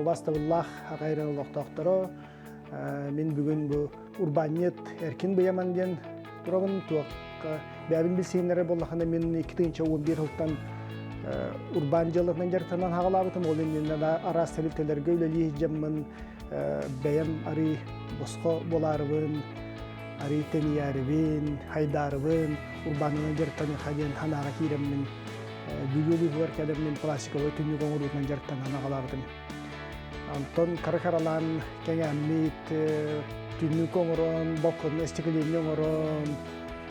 бастабыллах агайрын олоқтоқторо. Мен бүгін бұл урбанет эркин бұяман ден тұрағын туаққа бәбін білсейінлері боллақында мен 2011 жылдан урбан жылығынан жартынан хағалабытым. Ол енен арас сәліктелерге өлелі жаммын бәйім ари босқо боларыбын, ари тенiyarыбын, хайдарыбын, урбанынан жартаны қаден ханаға кейреммін. Бүлелі бұлар кәдіммен пластиковый түнні қоңырудынан жартынан хағалабытым. Антон каракаралан кәңәммет, түнні қоңырын, бақын, әстекілені оңырын,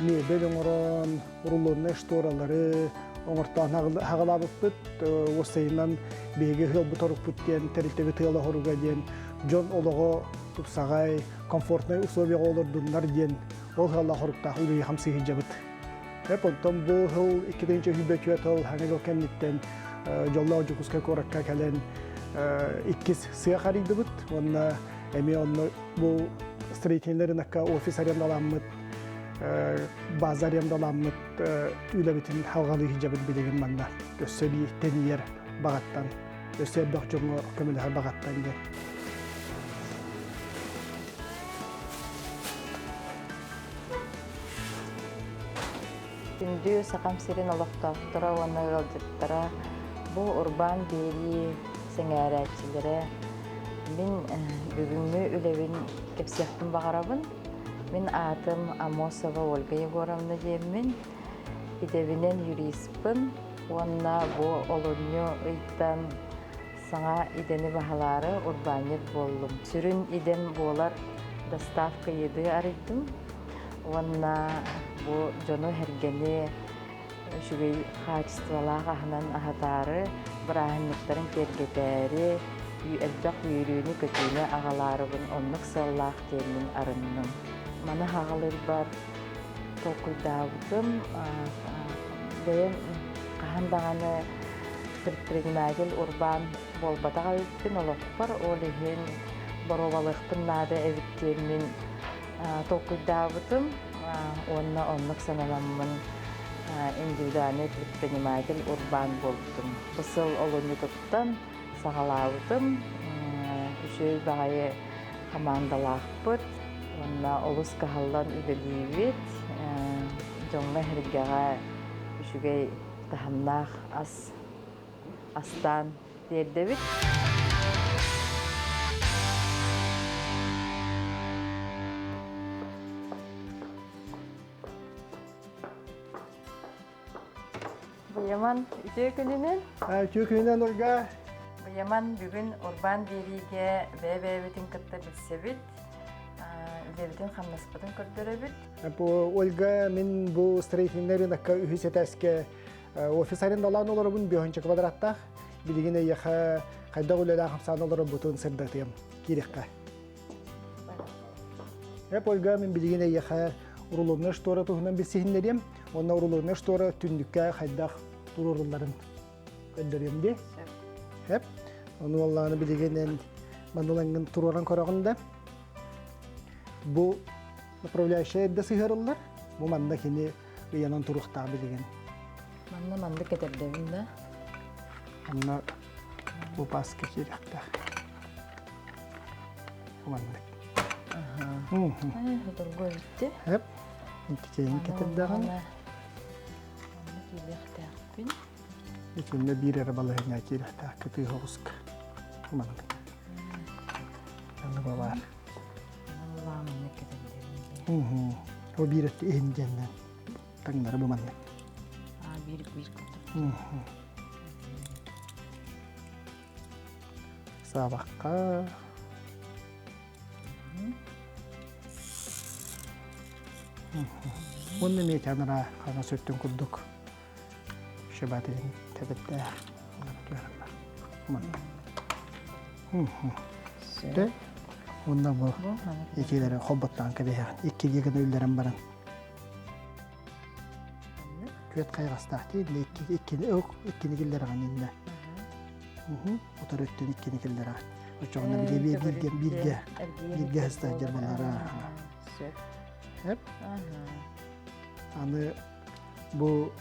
мебел оңырын, рулонны шторалары, оңыртан хағалабыт бұд, осайынан бейге ғыл бұтарық бұттен, тәрілтебі тығылы хоруға ден, жон олығы тұпсағай, комфортный условия олырдынлар ден, ол ғалла хорықтақ үлі қамсығы жабыт. Онтан бұл ғыл 2-ші хүбәкует ғыл хаңыз кәмнеттен жолла ұжықызға қораққа кәлен 2 сыға қариды бұд. Онна әме онны бұл строительнерін аққа офис арендаламыд, база арендаламыд, үләбетін халғалы хижабыд білеген манна. Өссі бей тәнiyер бағаттан, өссі әбдақ жоңы көміліғар бағаттан де. Күнді сақам сирен олықтақтыра, оны ғалдеттіра, бұл урбан бері сәңәрәтчілері. Мен бүгінгі үләвін кепсияқтың бағарабын. Мен атым Амосова Ольга Егоровна деймін. Идевінен юриспін. Онна бұл олынyo ұйттан саңа идені бағалары урбанет болдым. Сүрін иден болар доставка еді арыдым. Онна bu jono hergeni şügey kачестволах ahnan ahatары bırahanlıkların tergeteri elbaq yürüyünü kötüne ağalarıbın onluk sallaq termin arınным. Mana hağalır bar tokuydağıdım. Benim qahandağını предприниматель урбан болбатаға өттін олық бар. Олығын бороvalықтың нады әвіттермен tokuydağıdım. Onluk sanalamın индивидуальный предприниматель урбан болдым. Бысыл олынытыптан сағалауытым. Үшөй бағайы командалақ бұд. Онна олыс қағалдан үбелейбет. Жоңға хіргеға үшігей тахамнақ астан дердебет. Yaman ütü gününden? Ütü gününden Olga. Yaman bugün urban deriге бәбәбетін кітті білсебет, үлебетін қамнаспатын көрдіребет. Olga, мен бұл строительнерін аққа үйсет әске офис арендалан олары бұн 5 квадраттақ. Білігіне еқа қайда үлелі қамсан олары бұтын сырдатыям керекқа. Olga, мен білігіне еқа урулуны шторы тұғынан білсейіндерем. Онна урулуны шторы түндікке қайдақ туруруларын көндіремде. Оны Allah'ını bilgenen mandalangın tururan korağında bu направляющая edde sıyarırlar. Bu manda kini bir yanan turuqta bilgen. Manda keterdevinde. Anna bu paske kirekta. Bu manda. Hıdır goyutti. Hep. İntikeyin keterdağın. İçinde bir arabalı hene kirekta kötü hoğusk. Bu manda. Anna var. O bir et ehincenden. Tanrı bu manda. Bir Sabahka. Bunu ne tanıra kana söktün kurduk. Şebatin tebette. De ondan bu ikileri hobbottan kadar iki gegen öllerim baran. Köt kaygastahti ikini giller ganinde. Otar öttün ikini giller. Uçağına bile bilge hasta cerbalara. Hep. Аны bu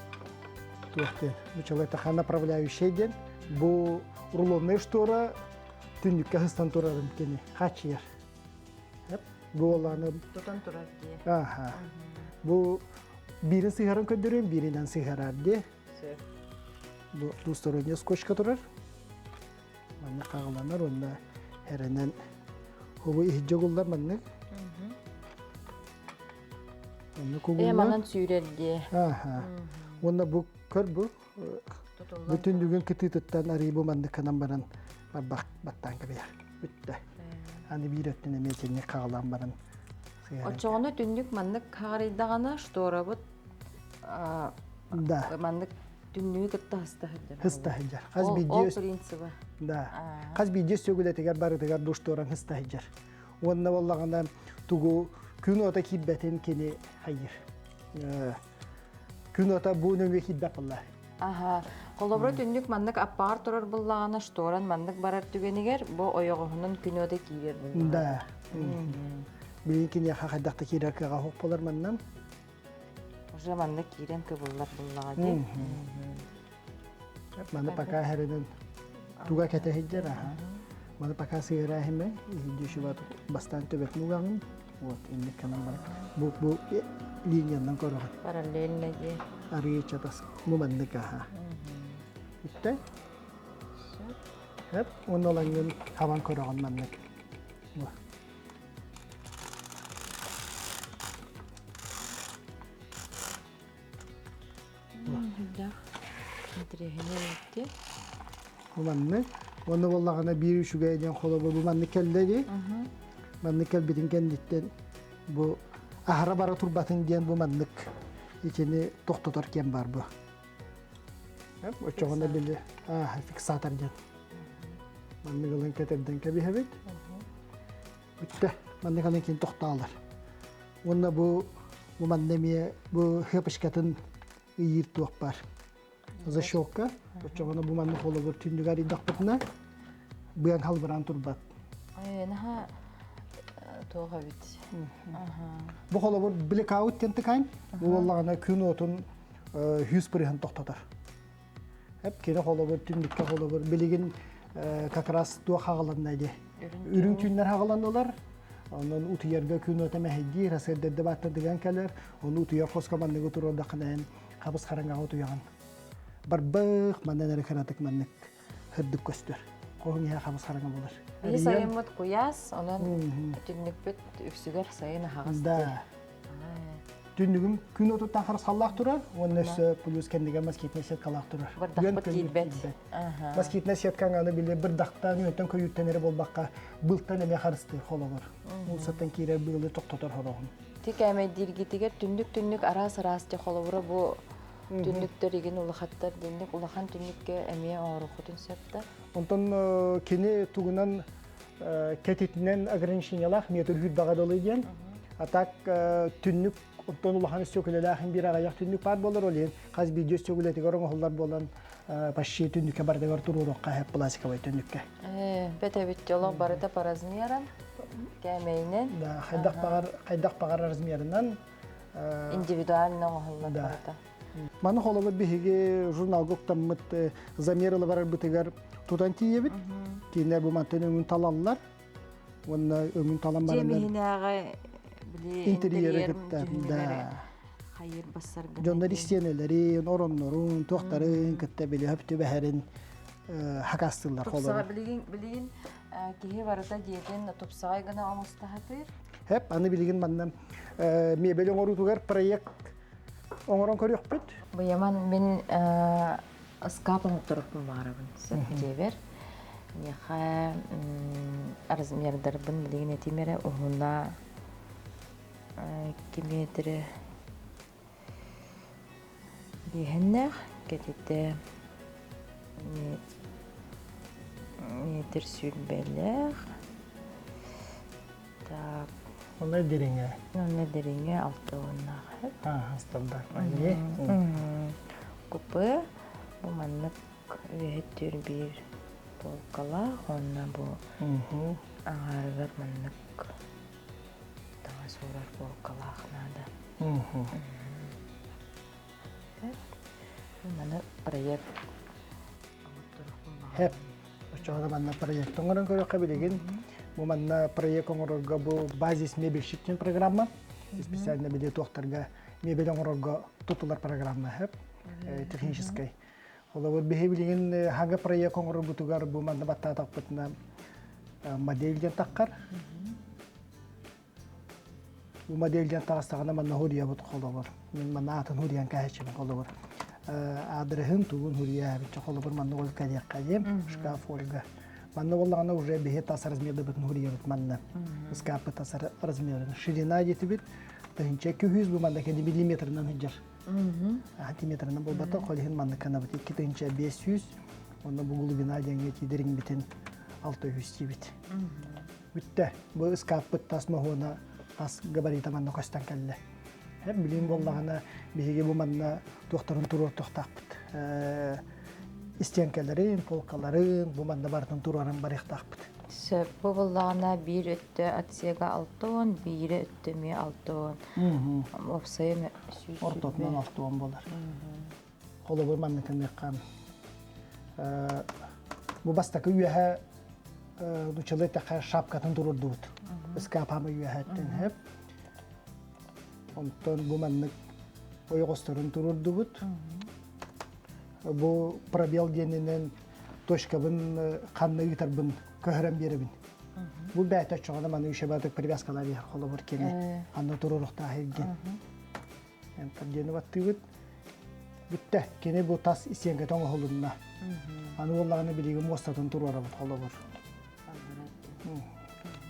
tuhte bu человек направляющий день bu рулонные шторы түннүкке хыстан турарым кени хачыяр. Hep bu olanı Тутан турар дие. aha. Bu birin sigaran köndürüyorum, birinden sigarar diye. Сөп. Bu dustoronya skoşka turar. Manna kağılanlar onda herenden hubu ihicce kullar manna. Manna kugunlar. Манан сүйрер дие. Aha. Onda bu kör bu. Тутуллар. Bütün düğün kıtı tuttan arayı bu manna kanan baran bak battan gibi yer. Bitti. Hani bir öttüne meçenine kağılan baran sigaran. Очоғыны түннүк маннык хағарайдағана шторабыт Da. маннык түннүк кытта хыстахыдыр. Hısta hıcar. Kaz Ол bir принципы. Da. Kaz bir cez sögületegar barıtegar duştoran hısta hıcar. Onda vallağına tugu gün ota kibbetin kini hayır. Gün ota bu nöngü kibbet Allah. Аха. Холобро түннүк маннык аппаар турар буллагана шторан маннык барар түгенигер бу ойоғунун күнөдө кийер буллагана. Da. Bilin kini hakadakta kirer kağa hok polar mannan. Уже маннык кийрен кыбыллар буллага ди. Mana pakai hereden tuga kete hıcar aha. Mana pakai sigara hime. Hıcı şu bat bastante bet mugang. Вот ini kanan bak. Bu linyandan koruhan. Параллельно ди. Arıya çatas mumandık aha. İşte. Hep onun olan gün havan koruhan mandık. Bu. Да. Интерегене өтті. Mumandık. Onu vallağına bir şuga eden kolu bu mumandık kelleri. Mumandık kel bitin kenditten bu ahra bara turbatın diyen bu mumandık. İçini toktatarken var bu. Hep o çoğunda bile fiksatar diyen. Mumandık olan keterden kebi hebet. Bitti. Mumandık olan kendi tokta alır. Onda bu mumandımiye bu hıpışkatın iyir tuğuk var. За şokka. O çoğunda bu mumandık olur. Tündügar idak bitine. Bu yan halbaran turbat. Наха тоға бит. Bu kolabor blackout tentikayn. Bu vallağına gün otun 100% toktatar. Hep kene kolabor tümdükke kolabor biligin kakras tuğa hağalanlaydı. Ürün günler hağalandılar. Ondan utuyarga gün ota mehdi raselde debatta digen keler. Onu utuyar koskamandı götürür daqınayan kabız karanga utuyan. Barbaq mandan erkaratık mandık hırdık köstür. Kohun ya kabız karanga bulur. Бии сайымыт куяс, онан түннүкпүт үксүгер сайын хагыс. Da. Dündüğüm gün oturttan xarız xallaq turar, onun üstü plus kendiga masketine set kalaq turar. Bir daqpıt kiyilbet. Masketine set kanğanı bile bir daqtan yönten köyütten eri bolbaqqa bılttan eme xarısты xol olur. Ol sattan kirer bılı toqtotar xoroğun. Тик эме диргитигер түннүк арас же холобура бу түннүктөр иген улахаттар дендик улахан түннүккө эмие оорухутун септа. Ondan kene tuğunan ketetinden ограничениялах метр hüt bağadalı diyen. Atak tünnük ondan ulağın sökülelahın bir ağayak tünnük var bolar oleyen. Kaz bir göz sökületi görün oğullar bolan başşi tünnükke bardagar tururukka hep plastik havay tünnükke. Bete bit jolok barıda parazmıyaram. Kemeynen. Kaydak bağar arzmiyerinden. Индивидуально оğullar Да. barıda. Manu xola bihige jurnal goktamıt zamiralı var bitigar tutan tiyebit. Tiyinler bu manten ömün talallar. Onunla ömün talan barından. Cemihinaga bili İnteriyere gittim. Hayır basar. Jonlar isteyenleri, oronların, tohtarın, kıtta bile hepti beherin hakastılar xola. Topsağa bilin kihi barıda diyeten topsağa gana almastahatır. Hep anı bilgin bandan mebelin orutugar proyekt onuran körüyor bit. Bu yaman ben ıskapın oturupun varabın. Sebeber. Yaha arzmiyerdarbın bilgin etimere uhuna kimetre bihenner ketete metre sülbeler. Так, Onlar derine. ne deringe altı onlar hep. Ha, standart. Anne. Kupı bu manlık vehettir bir polkala onna bu ağargar manlık daha sorar polkala nada. Bu manlık proyekt Hep Çoğuna manna proyekt oңорон көрөккө билигин. Бу манна проект оңорорго бу базис мебелшиктин программа. Специально биле тохтарга мебель оңорорго тутулар программа хеп. Технической. Олар бихи билигин хага проект оңорор бутугар бу манна баттатак бутна моделден таккар. Бу моделден тагыстагана манна хурия бут холобор. Мен манна атын хуриян кайчын холобор. Адрехин тугун хурия бит холобор манна ол кадек кадем шкаф ольга. Манна воллагана уже бихи тас размерда бут хурия бут манна. Шкаф тас размерда. Ширина жетибит. Тенче 200 бу манна кеди миллиметрнан хиджар. Сантиметрнан болбата колхин манна канабыт 2 тенче 500. Онда бу глубина денге тидерин битен 600 тибит. Бүтте бу шкаф тас махона тас габарита манна костан келле. Hem bilin bollağına bihige bu manna doktorun turur toxtaqpıt. İstenkellerin, polkaların bu manna barıtın turarın barıqtaqpıt. Bu bollağına bir öttü atsiyega 6 on, bir öttü mi 6 on. Opsaya mı? Ortotman 6 on bolar. Kolu bu manna kındıqqan. Bu bastaki üyehe duçalı taqa şapkatın turur dut. Iskapamı üyehetten hep. Ondan bu manlık oyğostorun tururdu bud. Bu probel denenen toşkabın kanlı yitarbın köhrem beribin. Bu bäte çoğuna manıüşebatık привязкалар yer kolu bur kene. Anda tururukta hergen. Yani tabdeni battı bud. Bitte kene bu tas isyenke tonga holunna. Anı bollağını biligi mostatın turara bud kolu bur.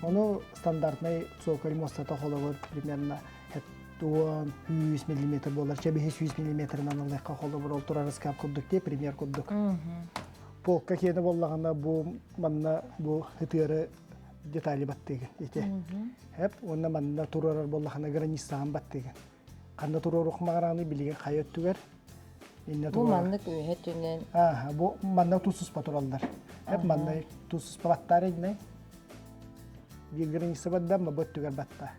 Onu standartnay цоколь мостата kolu bur примерно 100 мм болар, чебе 100 мм-нан алайка холу бор олтурар скап курдук те пример курдук. Полка кені боллаганда бу манна бу хытыры детали баттыгы ите. Хеп онна манна турарар боллаганда границаган баттыгы. Канда турар окмагараны билген кайөттүгөр. Bu manlık ühetünen. Bu manna tuzsuz patrollar. Hep manna tuzsuz pavatları ne? Bir granicası badda mı böttügör batta.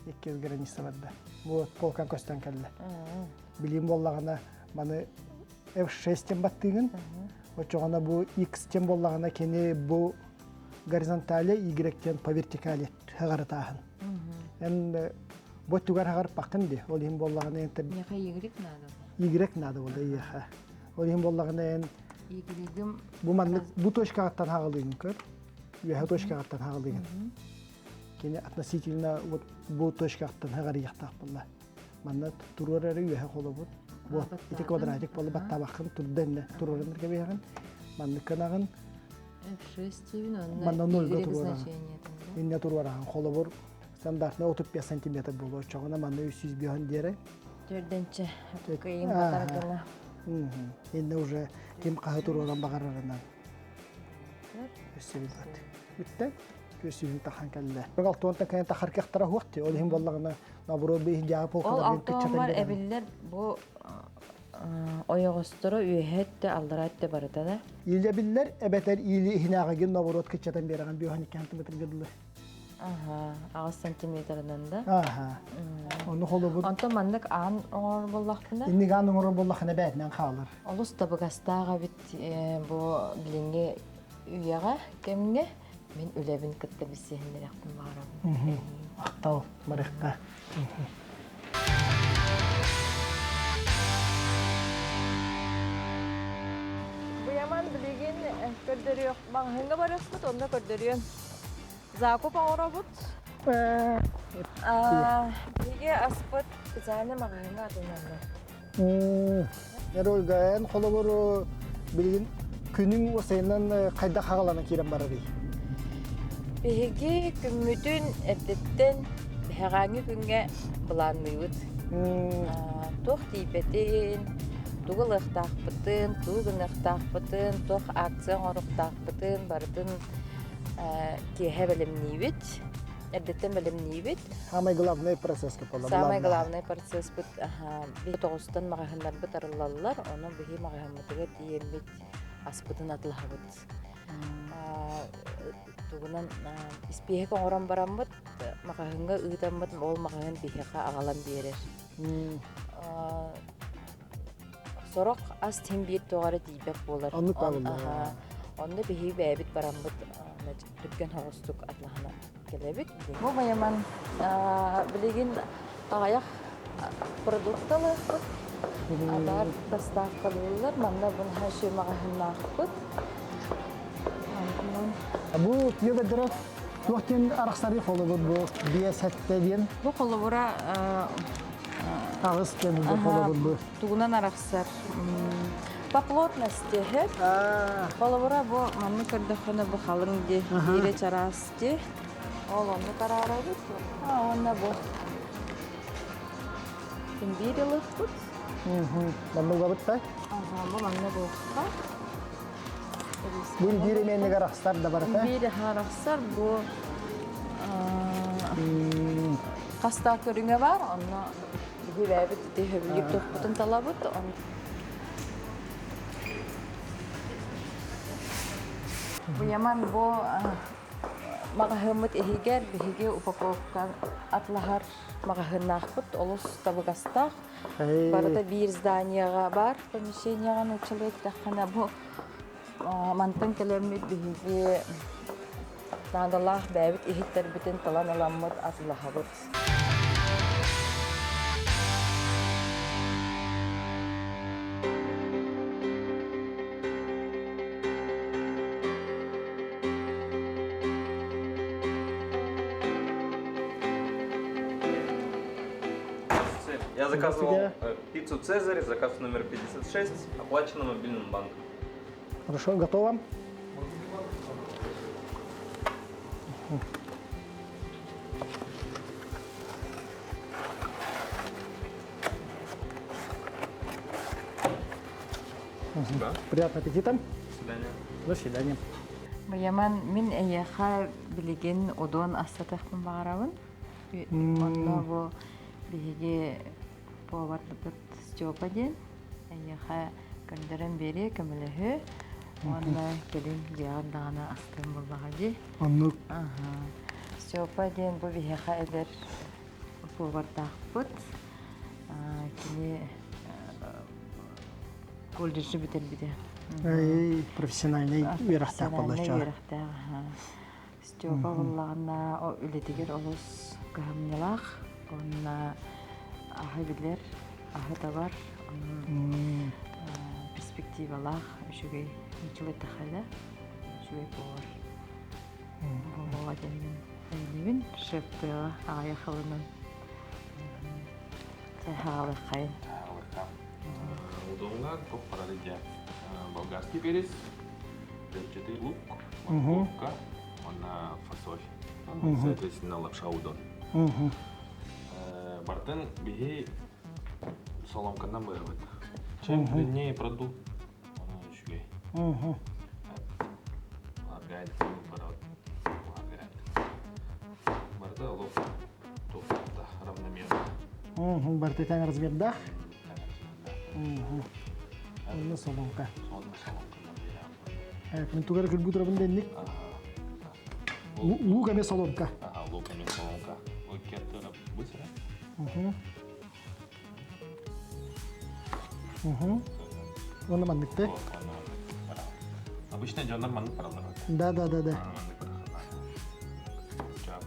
İki granicası badda. Bu polkan kostan kelle. Bilim bollağına bana F6'ten battığın. O çoğuna bu X'ten bollağına kendi bu horizontale Y'ten po vertikale hağarı tağın. Yani bu tügar hağarı bakın de. Olayım bollağına en tabi. Yaha Y nada. Y nada oldu yaha. Olayım bollağına en Y'im bu manlık bu toşkağıttan hağılığın kör. Yaha toşkağıttan hağılığın. Kendi относительно вот bu toşkağıttan hağarı yaqtaq bolla. Manna tururarı yaha kolu bu. Bu iki kvadratik bolla batta bakın turdan tururun gibi yağın. Manlık kanağın F6 тивин онна. Manna nolga Y tururarı. значениятында. İnne tururarı kolu bu. Standartına 35 cm bolu. Çoğuna manna 300 biyon diyerek. Dördенче кыйын батаргына. İnne уже kim kahı tururan bağırırından. Üstübüzat. Bitti. Üstübüzat tahan kelle. Bagal tuğunta kayan tahar kıhtara vakti. Olihim vallağına naburu bir hicabı Ол polkalar. автомар эбиллер bu oyogostoro ühet de aldırat de barıda da. İyle biller ebeter iyili hinağa gel naburu kıçatan beragan bir hani kantimetre gıdlı. Aha, 6 santimetrden da. Aha. Onu holu bu. Onto mandık an or bollaqtında. İnni ganın orun bollağına bädinen kalır. Olus da bu gastağa bit bu bilinge üyaga kemge men ölebin kıtta bir sehinler yaptım varım. Aktal marıqqa. Bu yaman bilgin kördürüyor. Bak hanga barasmıt onda kördürüyor. Zakup ağrabut. Bilge aspıt güzel mağayına adınlarla. Nerol gayan holu bu bilgin günün o seyinden kayda hağalana kiren bararı. Bilge kümmüdün erdetten herhangi günge bulanmıyız. Tuh tibetin, tuğul ıhtaqpıtın, tuğun ıhtaqpıtın, tuh aksiyon ıhtaqpıtın, barıtın kihe bilimniyit, erdetten bilimniyit. Samay главный процесс kapalı. Самый главный процесс бит, bir toğustan mağahanlar bit arılallar, onu bihi mağahanmatıga diyen bit aspıtın atlaha bit. Tuğunan ispiyek oğran baran bit, mağahanga ığdan bit, ol mağahan biheka ağalan birer. Sorok az tim bir doğarı diyebek bolar. Anlık bağlı. Онда биһи бәбит барамбыт түрген хогостук атлахана келебит. Бу баяман билеген аяк продукталы адар доставкалылар манда бун хаши магахыннахпыт. Бу түйебеддері туақтен арақсары қолы бұл бия сәтті ден Бу колобура ағыз ден қолы бұл. тугунан араксар. По плотности хеп. Колобура бу манны көрдөкөнө бу халың ди, ире чарас ди. Ол онны карарабыз. Онна бу. Имбирилык бут. Манны ғабыт бай? Бу манны бу. Бұл диременлік арақсар да бар, та? Бири хараксар бу каста көрүңө бар, онно бибебит ди хөбүлүк топутун талабыт. Бу яман бу магахымыт эхигер биһиге упаковка атлахар магахыннахпыт олус табыгастах. Барата бир зданияга бар, помещенияга училек тахана бу мантын келемит биһиге надалах бәбит эхиттер бүтүн талан аламмыт атлахабыт. Я заказывал пиццу «Цезарь», заказ номер 56, оплачено мобильным банком. Хорошо, готово? Да. Приятного аппетита. До свидания. До свидания. Баяман мин эйеха билеген одон астатахпын багарабын. Онно бу биһиге поварлыбыт Степа ден. Эйеха көндөрөн бери көмөлөһү. Онно келин диагандагана астын булбага ди. Аннук. Степа ден бу биһиха эдер повардахпыт. Кини колледжи битер биде. Профессиональный верахтақ болашақ. Степа боллағына үлетігер олыс көмнелақ, онына ахы білер, ахы табар, перспективалақ, үшігей нечілі тақайда, үшігей болар. Болуға денген әйнебін, шептыға ағая қылының сайхағалы қайын. Удонга, коппаралидя, болгарский перец, репчатый лук, морковка, фасоль, соответственно лапша удон. Бартен бихи соломкандан быйыбыт. Чем длиннее продукт, он шугей. Аргайд барат, аргайд. Барда лук тофта равномерно. Бартетен размердах. Онны солонка. Мен тугар кырбутра бенденник. Лук эме солонка. Лук эме солонка. Ой, кертера быстро. Онны мандыкты. Обычно жондар мандык паралар. Да.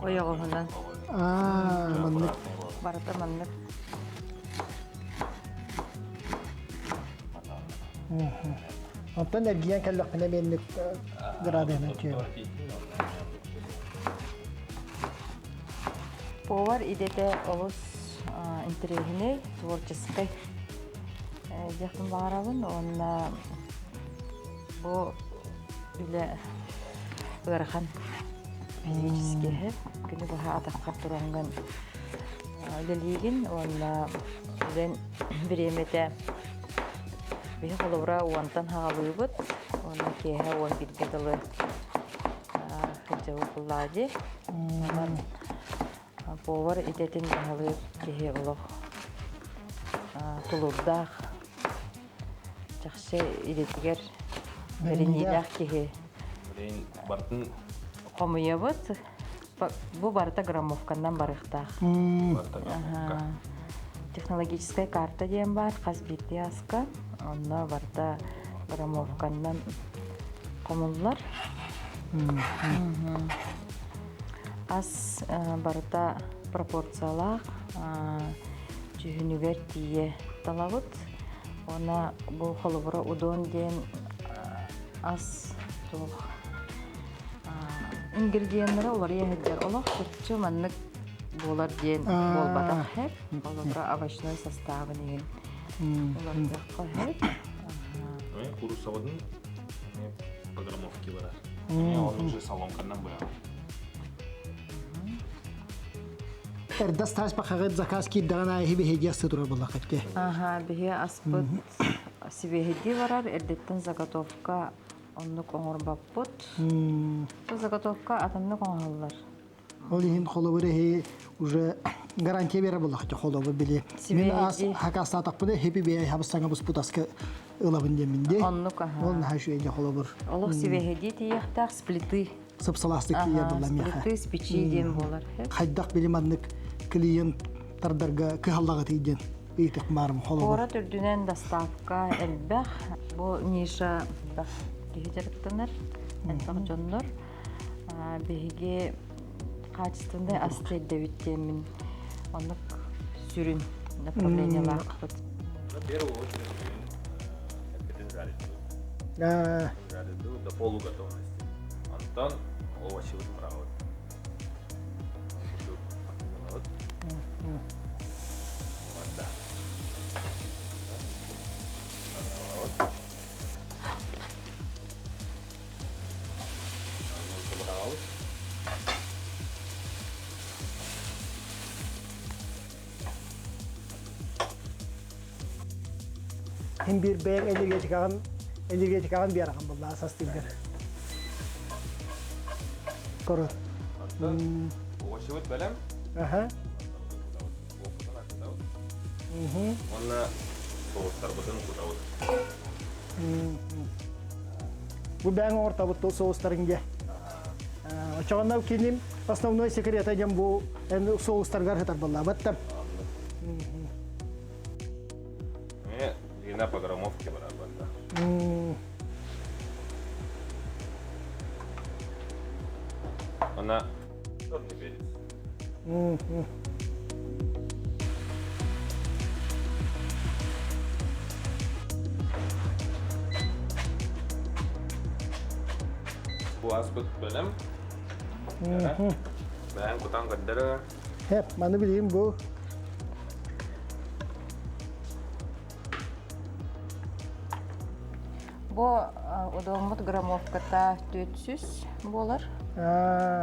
Ойоғығынан Мандык. барата маннық. Онтан эргиян кәлләк пенә менник градыны түйе. Повар идете олус интерегіне творческой яқтын бағарабын. Онна бұл үлі ұрған физический хеп. Күні бұға атаққа тұраңған үлілеген. Онна үлін біреметі бихи қолуыра уантан хағалуыбыт. Оны кейі уан билгеділі хыджауы бұллади. Повар идетін хағалуып кейі олық тулурдақ. Жақшы идетігер беренелақ кейі. Блин, бартын Қомыя бұд. Бұл барыта граммовканнан барықтақ. Технологическая карта дейін бар, қаз бетті асқа. Онна барда граммовканнан комуллар. Ас барыта пропорциялах жүгүнүгер тие талабыт. Она бу холобура удон ден ас тух ингредиенттері олар ехеддер олақ күтчі маннык болар ден болбата хеп. Холобура овощной составы деген. Олар даққа хеп. Куру савадын программовки бар. Он уже соломкандан бояған. Эрдас тас бақағыт заказ киддаған айы бейді ясы тұрар болақ әтке. Бихе аспыт сибехеди барар, эрдеттен заготовка оннук оңор баппыт. Заготовка атаннык оңғалар. Ол ең қолы уже гарантия бері болақ әтке қолы біле. Мен хақаста атақпыды, хепі бей хабыстаңа бұс бұтасқа ылабын демінде. Оннук, Ол нашу енде қолы бұр. Олық сибехеди тияқтақ сплиты. Сыпсаластық кия болла меха. Сплиты, спичи дем болар. Қайдақ білім аднық клиенттардарға кығаллағы тейден. Бейтік марым қолы бұр. Ора түрдүнен доставка элбэх. Бу ниша кихитеріктенер, энтақ жоннор. Беге качественный астель дэвиттемин. Онық сүрін направлениялар қыпыт. В первую очередь это жарить. Жарить до полуготовности. Антон овощи выбрал. Вот. Вот так. Вот. Собрал. Hem bir beğen energetik ağın bir arağın buldu asas değildir. Koru. Антон овощи вот бәлем. Aha. Оны соустар бұтын құтауыз. Bu beğen orta bu soğusların ge. Çoğundan kendim основной секрет edem bu soğuslar garhetar buldu. Battım. Длина по граммовке барабанда. Она черный перец. Bu aspıt bölüm. Ben kutan kadarı. Hep bana bileyim bu. Бу удомут граммовката 400 болар.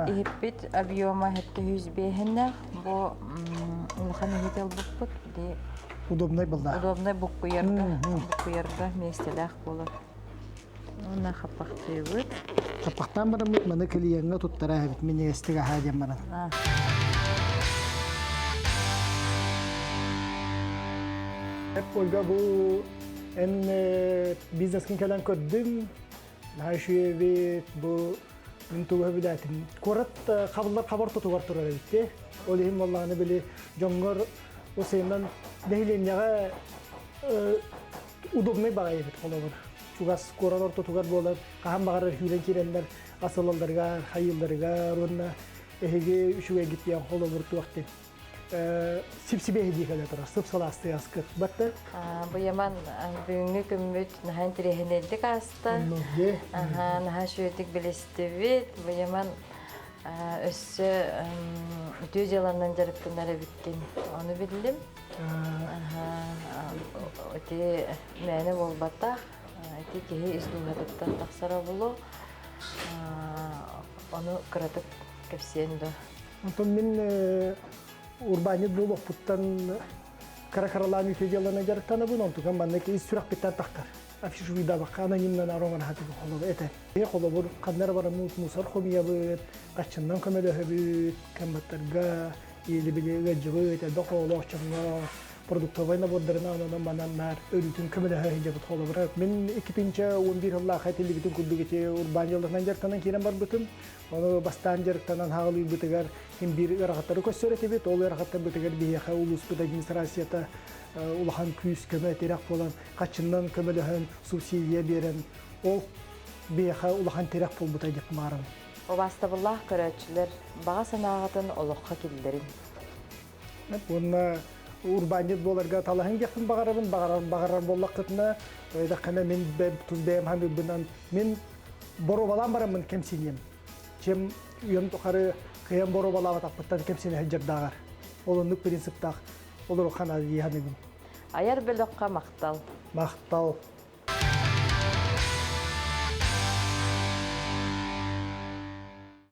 Ихиппит объема 700 бехенне. Бу улханы хител букпут. Удобный buldu. Удобный букуярга местелях болар. Ona kapaqtıyıbıt. Kapaqtan barım bana kliyenga tuttara habit. Mene estiga hacem bana. Hep olga bu en biznes kin kalan koddum. Haşiye ve bu min tuğha bilatin. Korat kabar tutugar turara bitti. Olihim vallahi böyle jongor o seyman dehilen yaga udobnay bagay bit kolabır. Çugas korador tutugar bolar. Kaham bagar hülen kirenler asılallarga, hayıllarga, ronna ehege şuya gittiyen kolabır tuakti. Сипсибе хеди кале тора, сыпсаласты аскыр. Батты? Бу яман бүгүнгү көмөт нахан тирехенелдик аста. Наха шөйдик билестебит. Бу яман өссө өтө жаландан жарыктанары биттин. Onu билдим. Өтө мэне болбата. Өтө кеһи издугатыттан таксара болу. Onu кыратып кепсенду. Антон мен урбанит булук буттан каракаралан үтөжалана жарыктана бу нонтуган бандаки сүрак биттан тактар. Афиш вида бакка анонимнан ароңан хаты холо эте. Холо бу кандар бара мусор хобия бу качындан көмөлө бу камбаттарга или билеге жыгыт дохоло чаңга продуктовый набордарына анан банандар өрүтүн көмөлө хеже бу холо бара. Мен 2011 жылда хателигитин кудугете урбан жылдан жарыктанан кирен бар бутум. Onu bastan jarıktanan hağlı bitigar hem bir ırgatları kösörete bit, ol ırgatlar bitigar biyaha ulus bit administrasiyata ulahan küs köme terak bolan, kaçından kömelöhen subsidiya beren, ol бияха улахан терек болбутай деп марын. Обастабыллах көрөчүлөр бага санаатын олоққа келдерин. Онна урбанит боларга талахын гехин багарар боллак кытына ойда кана мен туз бем хам бунан мен боро балам барамын кемсинем. Чем уйым тохары кыям боро балава таппыттан кемсине хеджердагар. Олонлук принциптах олор кана дияны. Аяр бөлөкка мактал. Мактал